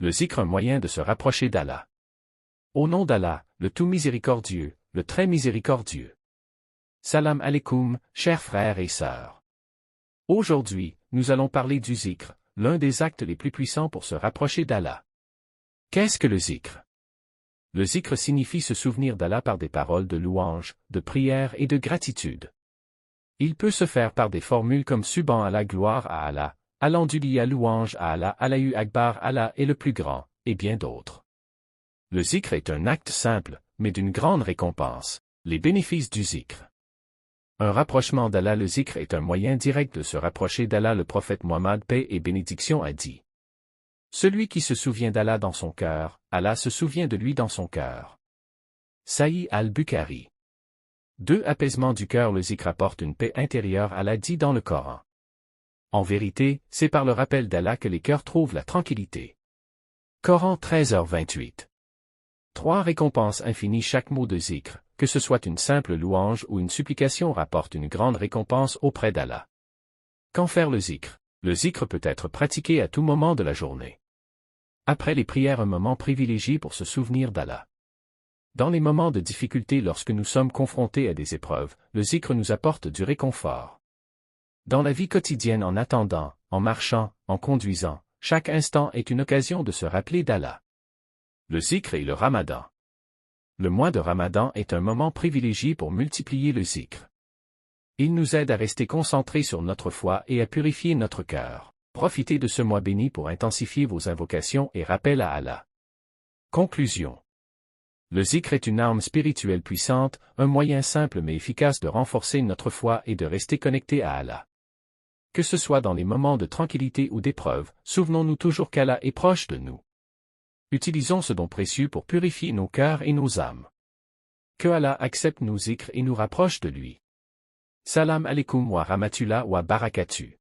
Le zikr, un moyen de se rapprocher d'Allah. Au nom d'Allah, le tout miséricordieux, le très miséricordieux. Salam alaikum, chers frères et sœurs. Aujourd'hui, nous allons parler du zikr, l'un des actes les plus puissants pour se rapprocher d'Allah. Qu'est-ce que le zikr? Le zikr signifie se souvenir d'Allah par des paroles de louange, de prière et de gratitude. Il peut se faire par des formules comme Subhan Allah, gloire à Allah, Alhamdulillah, louange à Allah, Allahu Akbar, Allah est le plus grand, et bien d'autres. Le zikr est un acte simple, mais d'une grande récompense. Les bénéfices du zikr. Un rapprochement d'Allah. Le zikr est un moyen direct de se rapprocher d'Allah. Le prophète Mohammed, paix et bénédiction, a dit: celui qui se souvient d'Allah dans son cœur, Allah se souvient de lui dans son cœur. Sahih al-Bukhari. 2. Apaisement du cœur. Le zikr apporte une paix intérieure. Allah dit dans le Coran: en vérité, c'est par le rappel d'Allah que les cœurs trouvent la tranquillité. Coran 13h28. 3. Récompense infinie. Chaque mot de zikr, que ce soit une simple louange ou une supplication, rapporte une grande récompense auprès d'Allah. Quand faire le zikr? Le zikr peut être pratiqué à tout moment de la journée. Après les prières, un moment privilégié pour se souvenir d'Allah. Dans les moments de difficulté, lorsque nous sommes confrontés à des épreuves, le zikr nous apporte du réconfort. Dans la vie quotidienne, en attendant, en marchant, en conduisant, chaque instant est une occasion de se rappeler d'Allah. Le zikr et le Ramadan. Le mois de Ramadan est un moment privilégié pour multiplier le zikr. Il nous aide à rester concentrés sur notre foi et à purifier notre cœur. Profitez de ce mois béni pour intensifier vos invocations et rappels à Allah. Conclusion. Le zikr est une arme spirituelle puissante, un moyen simple mais efficace de renforcer notre foi et de rester connecté à Allah. Que ce soit dans les moments de tranquillité ou d'épreuve, souvenons-nous toujours qu'Allah est proche de nous. Utilisons ce don précieux pour purifier nos cœurs et nos âmes. Que Allah accepte nos zikrs et nous rapproche de lui. Salam alaikum wa rahmatullah wa barakatuh.